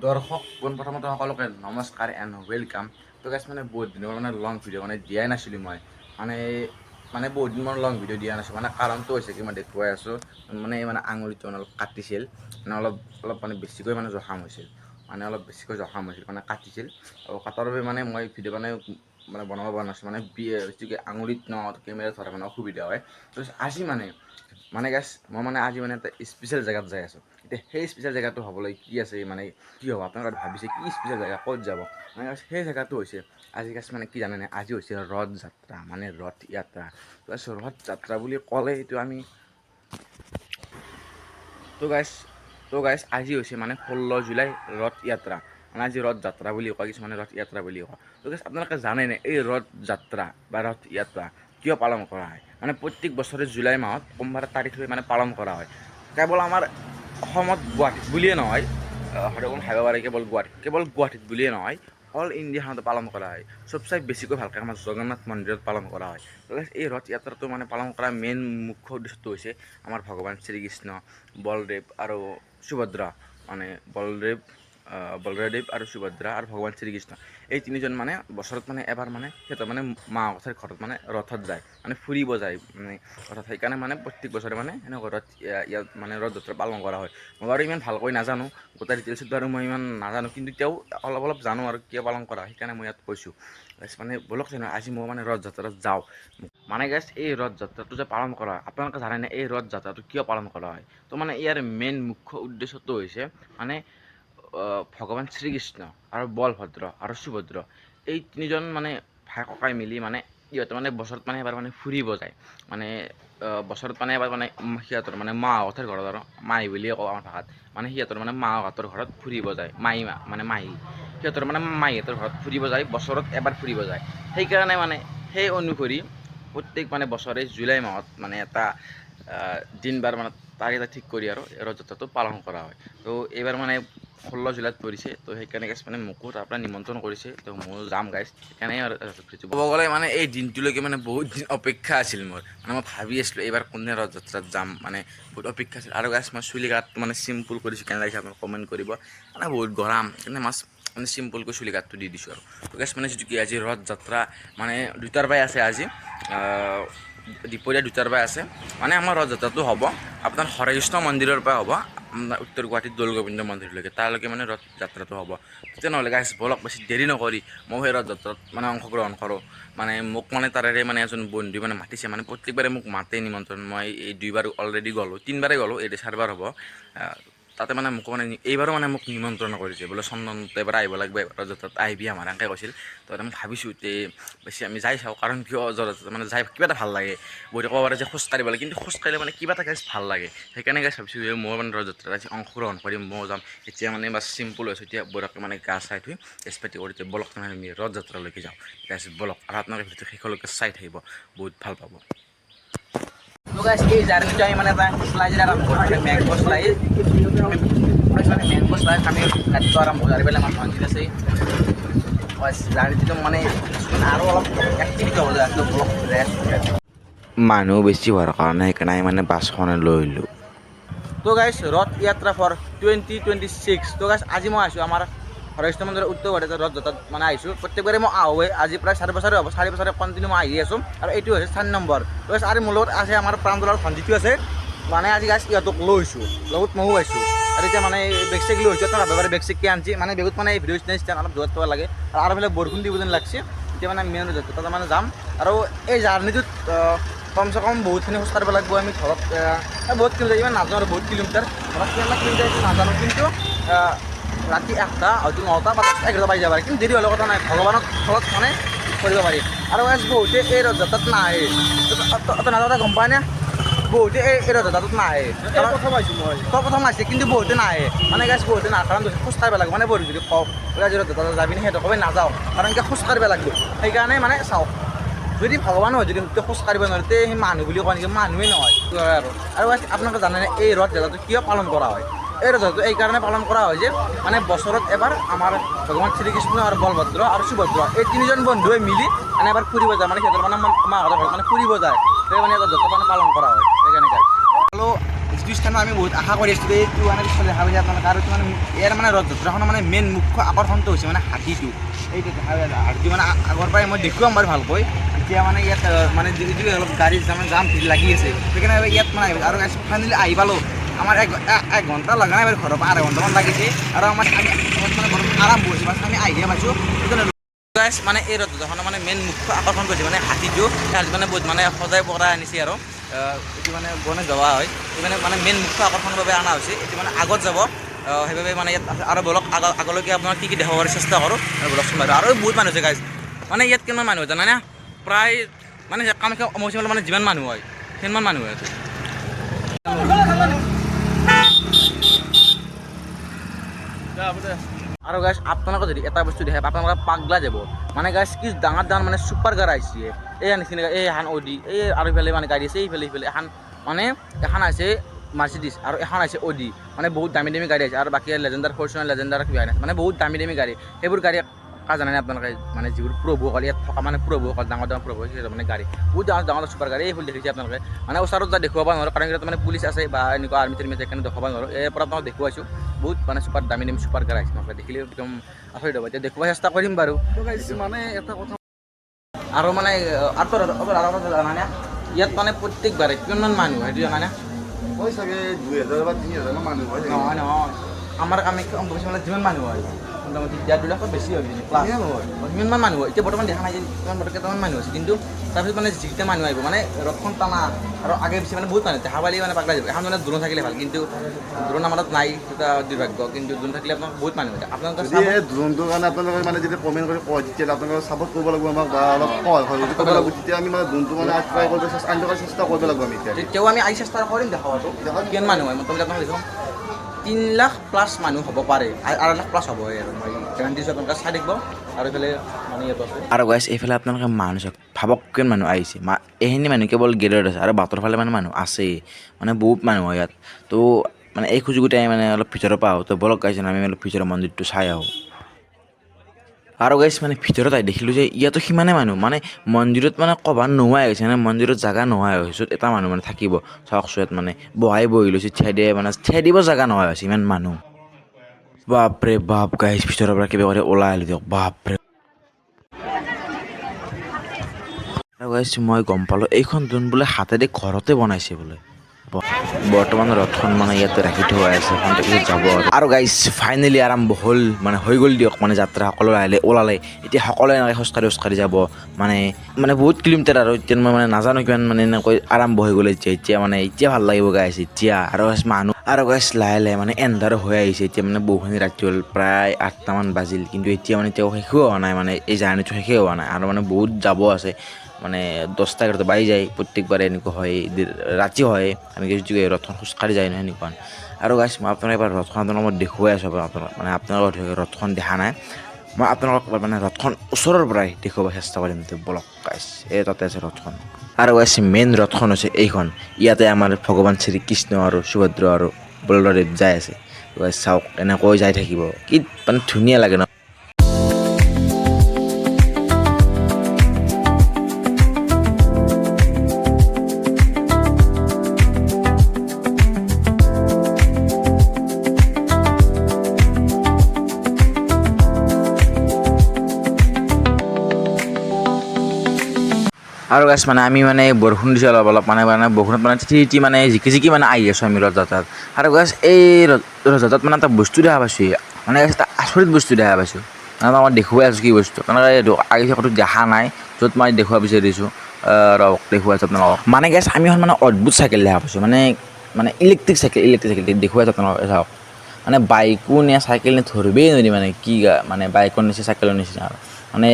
দৰ্শক পোনপ্ৰথমতে সকলোকে নমস্কাৰ এণ্ড ৱেলকাম। তো গাইছ মানে বহুত দিনৰ মানে লং ভিডিঅ' মানে দিয়াই নাছিলোঁ মই মানে মানে বহুত দিন মই লং ভিডিঅ' দিয়া নাছিলোঁ মানে কাৰণটো হৈছে কি মই দেখুৱাই আছোঁ মানে এই মানে আঙুলিটো মানে অলপ কাটিছিল মানে অলপ অলপ মানে বেছিকৈ মানে জখম হৈছিল মানে কাটিছিল আৰু কাটাৰ বাবে মানে মই ভিডিঅ' মানে বনাব পৰা নাছিলোঁ মানে বেছিকৈ আঙুলিত ন কেমেৰা ধৰা মানে অসুবিধা হয়। তো আজি মানে গাইছ মই মানে আজি মানে এটা স্পেচিয়েল জেগাত যাই আছোঁ। এতিয়া সেই স্পেচিয়েল জেগাটো হ'বলৈ কি আছে মানে কি হ'ব আপোনালোকে ভাবিছে কি স্পেচিয়েল জেগা ক'ত যাব মানে সেই জেগাটো হৈছে আজি গাইছ মানে কি জানেনে আজি হৈছে ৰথ যাত্ৰা মানে ৰথ যাত্ৰা। ৰথ যাত্ৰা বুলি ক'লে এইটো আমি তো গাইছ আজি হৈছে মানে 16 জুলাই ৰথ যাত্ৰা মানে আজি ৰথ যাত্ৰা বুলি কয় কিছুমানে ৰথ যাত্ৰা বুলি কয়। তো গাইছ আপোনালোকে জানেনে এই ৰথ যাত্ৰা বা ৰথ যাত্ৰা কিয় পালন কৰা হয় মানে প্ৰত্যেক বছৰে জুলাই মাহত কোনোবা এটা তাৰিখে মানে পালন কৰা হয়। কেৱল আমাৰ অসমত গুৱাহাটীত বুলিয়ে নহয় হয়তো ভাবিব পাৰে কেৱল গুৱাহাটীত বুলিয়ে নহয় অল ইণ্ডিয়াখনতে পালন কৰা হয়। চবচে বেছিকৈ ভালকৈ আমাৰ জগন্নাথ মন্দিৰত পালন কৰা হয়। এই ৰথ যাত্ৰাটো মানে পালন কৰাৰ মেইন মুখ্য উদ্দেশ্যটো হৈছে আমাৰ ভগৱান শ্ৰীকৃষ্ণ বলদেৱ আৰু সুভদ্ৰা মানে বলদেৱ আৰু সুভদ্ৰা আৰু ভগৱান শ্ৰীকৃষ্ণ এই তিনিজন মানে বছৰত মানে এবাৰ মানে সিহঁতৰ মানে মাহঁতৰ ঘৰত মানে ৰথত যায় মানে ফুৰিব যায় মানে ৰথত সেইকাৰণে মানে প্ৰত্যেক বছৰে মানে এনেকুৱা ৰথ ইয়াত মানে ৰথ যাত্ৰা পালন কৰা হয়। মই বাৰু ইমান ভালকৈ নাজানো গোটেই ডিটেইলছত বাৰু মই ইমান নাজানো কিন্তু তেওঁ অলপ জানো আৰু কিয় পালন কৰা সেইকাৰণে মই ইয়াত কৈছোঁ। মানে ব'লক আজি মই মানে ৰথ যাত্ৰাত যাওঁ মানে গাইছ এই ৰথ যাত্ৰাটো যে পালন কৰা হয় আপোনালোকে জানেনে এই ৰথ যাত্ৰাটো কিয় পালন কৰা হয়। তো মানে ইয়াৰ মেইন মুখ্য উদ্দেশ্যটো হৈছে মানে ভগৱান শ্ৰীকৃষ্ণ আৰু বলভদ্ৰ আৰু সুভদ্ৰ এই তিনিজন মানে ভাই ককাই মিলি মানে সিহঁতে মানে বছৰত মানে এবাৰ মানে ফুৰিব যায় মানে বছৰত মানে এবাৰ মানে সিহঁতৰ মানে মাহঁতৰ ঘৰত আৰু মাহী বুলিয়ে কওঁ আমাৰ ভাষাত মানে সিহঁতৰ মানে মাহঁতৰ ঘৰত ফুৰিব যায় মাহী সিহঁতৰ মানে মাহীহঁতৰ ঘৰত ফুৰিব যায় বছৰত এবাৰ ফুৰিব যায়। সেইকাৰণে মানে সেই অনুসৰি প্ৰত্যেক মানে বছৰে জুলাই মাহত মানে এটা দিন বাৰ মানে তাৰিখ এটা ঠিক কৰি আৰু ৰথ যাত্ৰাটো পালন কৰা হয়। তো এইবাৰ মানে 16 জুলাইত পৰিছে তো সেইকাৰণে গাইছ মানে মোকো তাৰ পৰা নিমন্ত্ৰণ কৰিছে তো ময়ো যাম গাইছ সেইকাৰণে আৰু ক'ব গ'লে মানে এই দিনটোলৈকে মানে বহুত দিন অপেক্ষা আছিল মোৰ মানে মই ভাবি আছিলোঁ এইবাৰ কোনে ৰথ যাত্ৰাত যাম মানে বহুত অপেক্ষা আছিল আৰু গাইছ মই চুলি কাট মানে চিম্পুল কৰিছোঁ কেনে লাগিছে আপোনালোকে কমেণ্ট কৰিব মানে বহুত গৰম কিন্তু মানে চিম্পুলকৈ চুলি কাটটো দি দিছোঁ আৰু তো গাইছ মানে যিটো কি আজি ৰথ যাত্ৰা মানে 2টাৰ পৰাই আছে আজি দুপৰীয়া 2টাৰ পৰাই আছে মানে আমাৰ ৰথ যাত্ৰাটো হ'ব আপোনাৰ হৰেকৃষ্ণ মন্দিৰৰ পৰা হ'ব আপোনাৰ উত্তৰ গুৱাহাটীত দৌল গোবিন্দ মন্দিৰলৈকে তালৈকে মানে ৰথ যাত্ৰাটো হ'ব। তেনেহ'লে গাইছ ব'লক বেছি দেৰি নকৰি মই সেই ৰথ যাত্ৰাত মানে অংশগ্ৰহণ কৰোঁ মানে মোক মানে তাৰে মানে এজন বন্ধুৱে মানে মাতিছে মানে প্ৰত্যেকবাৰে মোক মাতে নিমন্ত্ৰণ মই এই 2বাৰ অলৰেডি গ'লোঁ 3বাৰে গ'লোঁ এই 4বাৰ হ'ব। তাতে মানে মোক মানে এইবাৰো মানে মোক নিমন্ত্ৰণ কৰিছে বোলে চন্দন এবাৰ আহিব লাগিব ৰথ যাত্ৰাত আহিবি আমাৰ এনেকৈ কৈছিল। তো মই ভাবিছোঁ বেছি আমি যাই চাওঁ কাৰণ কিয় মানে যাই কিবা এটা ভাল লাগে বহুতে ক'ব পাৰে যে খোজ কাঢ়িব লাগে কিন্তু খোজ কাঢ়িলে মানে কিবা এটা গাইছ ভাল লাগে সেইকাৰণে গাইছ ভাবিছোঁ যে মই মানে ৰথ যাত্ৰাত আজি অংশগ্ৰহণ কৰিম ময়ো যাম এতিয়া মানে বাছ চিম্পুল হৈছোঁ এতিয়া বৰকৈ মানে গা চাই ধুই তেজপাতি কৰি ব'লক তেনেহ'লে আমি ৰথ যাত্ৰালৈকে যাওঁ গাইছ ব'লক আৰু আপোনালোকে ভিডিঅ'টো শেষলৈকে চাই থাকিব বহুত ভাল পাব। তো গাইছ এই জাৰ্নিটো আমি মানে এটা শ্লাইডেৰে আৰম্ভ কৰিছোঁ মেংগো শ্লাইড আমি ৰাতিপুৱা আৰম্ভ কৰি পেলাই আমাৰ মন্দিৰ আছে জাৰ্নিটো মানে আৰু অলপ এক্টিভিটি হ'ব লাগে অলপ ৰেষ্ট মানুহ বেছি হোৱাৰ কাৰণে সেইকাৰণে মানে বাছখনে লৈ আহিলোঁ। তো গাইছ ৰথ যাত্ৰা ফৰ 2026 তো গাইছ আজি মই আহিছোঁ আমাৰ হৰেকৃষ্ণ মন্দিৰৰ উত্তৰ গুৱাহাটীত ৰথ যাত্ৰাত মানে আহিছোঁ প্ৰত্যেকবাৰে মই আহোঁৱে আজি প্ৰায় 4 বছৰে হ'ব 4 বছৰে কণ্টিনিউ মই আহি আছোঁ আৰু এইটো হৈছে 4 নম্বৰ। তো গাইছ আৰু মোৰ লগত আছে আমাৰ প্ৰাঞ্জলৰ ভণ্টিটো আছে মানে আজি গাইছ ইহঁতক লৈছোঁ লগত ময়ো আহিছোঁ আৰু এতিয়া মানে বেগ চেগ লৈ হৈছোঁ আপোনাৰ ভাবে বেগ চেগ কি আনিছে মানে বেগত মানে ভিডিঅ' ষ্টেণ্ড অলপ দূৰত থ'ব লাগে আৰু এইফালে বৰষুণ দিব যেন লাগছে এতিয়া মানে মেইন তাতে মানে যাম আৰু এই জাৰ্নিটোত কমচে কম বহুতখিনি খোজ কাঢ়িব লাগিব আমি ধৰক বহুত কিলোমিটাৰ ইমান নাজানো আৰু বহুত কিলোমিটাৰ ধৰক কিমান কিলোমিটাৰ নাজানো কিন্তু ৰাতি 1টা হয়তো 9টা বা 11টা বাজি যাব পাৰে কিন্তু দেৰি হ'লে কথা নাই ভগৱানক ফলত মানে কৰিব পাৰি আৰু বহুতে এই ৰথ যাত্ৰাত নাহে নাযাওঁতে গম পায় নে বহুতে এই ৰথ যাত্ৰাটোত নাহে প্ৰথম আহিছে কিন্তু বহুতে নাহে মানে গাইছ বহুতে নাহে কাৰণ খোজ কাঢ়িব লাগিব মানে বহুত যদি কওঁ আজি ৰথ যাত্ৰাত যাবি সিহঁতে ক'ব নাযাওঁ কাৰণ কি খোজ কাঢ়িব লাগিব সেইকাৰণে মানে চাওক যদি ভগৱান হয় যদি খোজ কাঢ়িব নোৱাৰে তে সেই মানুহ বুলি কয় নেকি মানুহেই নহয় আৰু আপোনালোকে জানেনে এই ৰথ যাত্ৰাটো কিয় পালন কৰা হয়। এই ৰথ যাত্ৰাটো এই কাৰণে পালন কৰা হয় যে মানে বছৰত এবাৰ আমাৰ ভগৱান শ্ৰীকৃষ্ণ আৰু বলভদ্ৰ আৰু সুভদ্ৰ এই তিনিজন বন্ধুৱে মিলি মানে এবাৰ ফুৰিব যায় মানে সিহঁতৰ মানে মাহঁতৰ ঘৰত মানে ফুৰিব যায় সেই মানে এটা যাত্ৰা মানে পালন কৰা হয় সেইকাৰণে যিটো স্থানত আমি বহুত আশা কৰি আছিলোঁ এইটো মানে পিছফালে দেখা পাইছে আপোনালোকে আৰু মানে ইয়াৰ মানে ৰথযাত্ৰাখনৰ মানে মেইন মুখ্য আকৰ্ষণটো হৈছে মানে হাতীটো এইটো দেখা হাতী মানে আগৰ পৰাই মই দেখুৱাম বাৰু ভালকৈ এতিয়া মানে ইয়াত মানে যিটো অলপ গাড়ী মানে জাম ভিৰ লাগি আছে সেইকাৰণে ইয়াত মানে আৰু ফাইনেলি আহি পালোঁ আমাৰ এক ঘণ্টা লগা নাই বাৰু ঘৰৰ পৰা আধা ঘণ্টামান লাগিছে আৰু আমাৰ আমি মানে আৰম্ভ হৈছে বাছ আমি আহিয়ে পাইছোঁ মানে এই ৰথযাত্ৰাখনৰ মানে মেইন মুখ্য আকৰ্ষণ কৰিছে মানে হাতীটো মানে বহুত মানে সজাই পৰাই আনিছে আৰু এইটো মানে গণেশ যোৱা হয় এইটো মানে মেইন মুখ্য আকৰ্ষণৰ বাবে অনা হৈছে এইটো মানে আগত যাব সেইবাবে মানে ইয়াত আৰু বলক আগলৈকে আপোনাৰ কি দেখাবৰ চেষ্টা কৰোঁ আৰু বলকচোন বাৰু আৰু বহুত মানুহ আছে গাইজ মানে ইয়াত কিমান মানুহ জানা না প্ৰায় মানে কামাখ্যা অম্বুবাচী মানে যিমান মানুহ হয় সিমান মানুহ হয় আৰু গাইছ আপোনালোকে যদি এটা বস্তু দেখে আপোনালোকে পাগলা যাব মানে গাইছ কি ডাঙৰ ডাঙৰ মানে ছুপাৰ কাৰ আহিছে এই নিচিনা এই এখন অডি এই আৰু ইফালে মানে গাড়ী আছে এইফালে এখন মানে এখন আছে মাৰ্চিডিছ আৰু এখন আছে অডি মানে বহুত দামী দামী গাড়ী আছে আৰু বাকী লেজেণ্ডাৰ ফৰ্চুনাৰ লেজেণ্ডাৰ কিবা আছে মানে বহুত দামী দামী গাড়ী সেইবোৰ গাড়ী জানেনে আপোনালোকে মানে যিবোৰ প্ৰভুসকল ইয়াত থকা মানে প্ৰভুসকল ডাঙৰ ডাঙৰ প্ৰভু সেই মানে গাড়ী বহুত ডাঙৰ ডাঙৰ ছুপাৰ গাড়ী এইবোৰ দেখিছে আপোনালোকে মানে ওচৰত যা দেখুৱাব নোৱাৰোঁ কাৰণ ইয়াত মানে পুলিচ আছে বা এনেকুৱা আৰ্মি টাৰ্মি সেইকাৰণে দেখুৱাব নোৱাৰোঁ ইয়াৰ পৰা আপোনাক দেখুৱাইছোঁ বহুত মানে ছুপাৰ দামী দামী ছুপাৰ কাৰ আহিছে আপোনালোকে দেখিলে একদম আচৰিত হ'ব এতিয়া দেখুৱাব চেষ্টা কৰিম বাৰু মানে এটা কথা আৰু মানে জানানে ইয়াত মানে প্ৰত্যেকবাৰে কিমান মানুহ সেইটো জানানে মই চাগে 2000 বা 3000 মানুহ হয় নহয় নহয় আমাৰ কামাখ্যা অম্বুবাচী মানে যিমান মানুহ হয় মোটামুটি 2,000,000 বেছি হয় সিমানমান মানুহ হয় এতিয়া বৰ্তমান দেখা নাই যে কিমান কেইটামান মানুহ আছে কিন্তু তাৰপিছত মানে যিকেইটা মানুহ আহিব মানে ৰথখন টানা আৰু আগে পিছে মানে বহুত মানুহ দেখা পালি মানে পাগলা যাব এখন মানে দ্ৰোণ থাকিলে ভাল কিন্তু দ্ৰোণ আমাৰ তাত নাই এটা দুৰ্ভাগ্য কিন্তু দ্ৰোণ থাকিলে আপোনাৰ বহুত মানুহ হয় আপোনালোকে দ্ৰোণটোৰ কাৰণে আপোনালোকে মানে যেতিয়া কমেণ্ট কৰি কয় তেতিয়া আপোনালোকে ছাপৰ্ট কৰিব লাগিব আমাক বা অলপ সহায় কৰিব লাগিব তেতিয়া আমি মানে দ্ৰোণটো মানে ট্ৰাই কৰিব চেষ্টা কৰিব লাগিব আমি এতিয়া তেতিয়াও আমি আহি চেষ্টা কৰিম দেখাবতো কিমান মানুহ হয় মোটামুটি আপোনালোকে দেখোন 3 লাখ প্লাছ মানুহ হ'ব পাৰে 2.5 লাখ প্লাছ হ'বই আৰু মই গেৰাণ্টি দিছোঁ আপোনালোকে চাই থাকিব আৰু এইফালে মানে ইয়াত আছে আৰু গাইছ এইফালে আপোনালোকে মানুহ চাওক ভাবক কিমান মানুহ আহিছে এইখিনি মানুহ কেৱল গেটত আছে আৰু বাটৰ ফালে মানে মানুহ আছেই মানে বহুত মানুহ হয় ইয়াত তো মানে এই সুযোগতে মানে অলপ ভিতৰৰ পৰা আহোঁ তো বলক গাইছ আমি অলপ ভিতৰৰ মন্দিৰটো চাই আহোঁ আৰু গাইছ মানে ভিতৰত আহি দেখিলোঁ যে ইয়াতো সিমানে মানুহ মানে মন্দিৰত মানে ক'বাত নোহোৱাই হৈছে মানে মন্দিৰত জেগা নোহোৱাই হৈছে এটা মানুহ মানে থাকিব চাওকচোন ইয়াত মানে বহি লৈছে থিয়াই দিব জেগা নোহোৱা হৈছে ইমান মানুহ বাপৰে বাপ গাইছ ভিতৰৰ পৰা কিবা কৰি ওলাই আহিলোঁ দিয়ক বাপৰে আৰু গাইছ মই গম পালোঁ এইখন যোন বোলে হাতেদি ঘৰতে বনাইছে বোলে বৰ্তমান ৰথখন মানে ইয়াতে ৰাখি থোৱা আছে পিছত যাব আৰু গাইছ ফাইনেলি আৰম্ভ হ'ল মানে হৈ গ'ল দিয়ক মানে যাত্ৰা সকলো আহিলে ওলালে এতিয়া সকলোৱে এনেকৈ খোজকাঢ়ি যাব মানে বহুত কিলোমিটাৰ আৰু এতিয়া মই মানে নাজানো কিমান মানে এনেকৈ আৰম্ভ হৈ গ'ল এতিয়া ভাল লাগিব গাইছ এতিয়া আৰু মানুহ আৰু গাইছ লাহে লাহে মানে এন্ধাৰ হৈ আহিছে এতিয়া মানে বহুখিনি ৰাতি হ'ল প্ৰায় 8টামান বাজিল কিন্তু এতিয়া মানে তেওঁ শেষো হোৱা নাই মানে এই জাৰ্ণিটো শেষেই হোৱা নাই আৰু মানে বহুত যাব আছে মানে 10টা 11টা বাজি যায় প্ৰত্যেকবাৰে এনেকুৱা হয় ৰাতি হয় আমি কিছু ৰথখন খোজকাঢ়ি যায় নহয় এনেকুৱা আৰু গাইছ মই আপোনাক এবাৰ ৰথখন মই দেখুৱাই আছোঁ মানে আপোনালোকৰ ৰথখন দেখা নাই মই আপোনালোকক মানে ৰথখন ওচৰৰ পৰাই দেখুৱাব চেষ্টা কৰিম বলক গাইছ এই তাতে আছে ৰথখন আৰু গাইছ মেইন ৰথখন হৈছে এইখন ইয়াতে আমাৰ ভগৱান শ্ৰীকৃষ্ণ আৰু সুভদ্ৰা আৰু বলদেৱ যাই আছে গাইছ চাওক এনেকৈ যাই থাকিব কি মানে ধুনীয়া লাগে ন আৰু গাইছ মানে আমি মানে বৰষুণ দিছোঁ অলপ মানে বৰষুণত মানে তিতি মানে জিকি মানে আহি আছোঁ আমি ৰথযাত্ৰাত আৰু গাইছ এই ৰথযাত্ৰাত মানে এটা বস্তু দেখা পাইছোঁ মানে এটা আচৰিত বস্তু দেখা পাইছোঁ মানে মই দেখুৱাই আছোঁ কি বস্তু কাৰণ আগে ক'তো দেখা নাই য'ত মই দেখুৱাব বিচাৰিছোঁ দেখুৱাইছোঁ আপোনালোকক মানে গাইছ আমি এখন মানে অদ্ভুত চাইকেল দেখা পাইছোঁ মানে ইলেক্ট্ৰিক চাইকেল দেখুৱাইছোঁ আপোনালোকে চাওক মানে বাইকো নে চাইকেল নে ধৰিবই নোৱাৰি মানে কি মানে বাইকৰ নিচিনা চাইকেলৰ নিচিনা আৰু মানে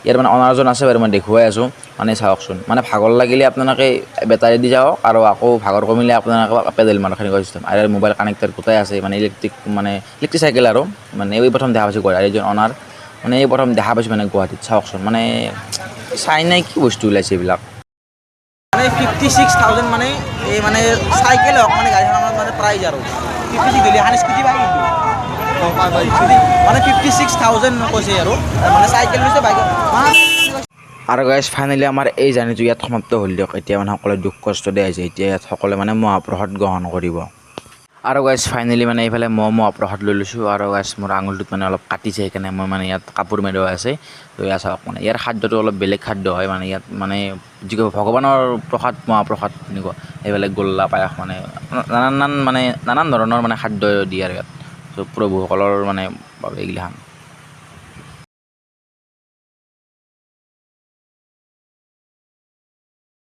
ইয়াৰ মানে অনাৰজন আছে বাৰু মই দেখুৱাই আছোঁ মানে চাওকচোন মানে ভাগৰ লাগিলে আপোনালোকে বেটাৰী দি যাওক আৰু আকৌ ভাগৰ কমিলে আপোনালোকে পেডেল মাৰক সেনেকুৱা চিষ্টেম আৰু মোবাইল কানেক্টাৰ গোটাই আছে মানে ইলেক্ট্ৰিক চাইকেল আৰু মানে এই প্ৰথম দেখা পাইছোঁ গুৱাহাটীৰ এজন অনাৰ মানে এই প্ৰথম দেখা পাইছোঁ মানে গুৱাহাটীত চাওকচোন মানে চাই নাই কি বস্তু ওলাইছে এইবিলাক মানে 56,000 মানে এই মানে চাইকেল হওক মানে গাড়ীখনৰ মানে প্ৰাইজ আৰু 56 দিলে এখন স্কুটি পাই কিন্তু মানে 56,000 কৈছে আৰু মানে চাইকেল লৈছে বাইক আৰু গাইজ ফাইনেলি আমাৰ এই জাৰ্ণিটো ইয়াত সমাপ্ত হ'ল দিয়ক। এতিয়া মানে সকলোৱে দুখ কষ্ট দিয়া হৈছে। এতিয়া ইয়াত সকলোৱে মানে মহাপ্ৰসাদ গ্ৰহণ কৰিব। আৰু গাইজ ফাইনেলি মানে এইফালে মহাপ্ৰসাদ লৈ লৈছোঁ। আৰু গাইজ মোৰ আঙুলিটোত মানে অলপ কাটিছে, সেইকাৰণে মই মানে ইয়াত কাপোৰ মেৰুৱা আছে। তো ইয়াত চাওক মানে ইয়াৰ খাদ্যটো অলপ বেলেগ খাদ্য হয়। মানে ইয়াত মানে যি ভগৱানৰ প্ৰসাদ মহাপ্ৰসাদ এনেকুৱা সেইবিলাক গোল্লা পায়স মানে নানান ধৰণৰ মানে খাদ্য দিয়ে আৰু ইয়াত। ত' প্ৰভুসকলৰ মানে বাবে এইগিলাখান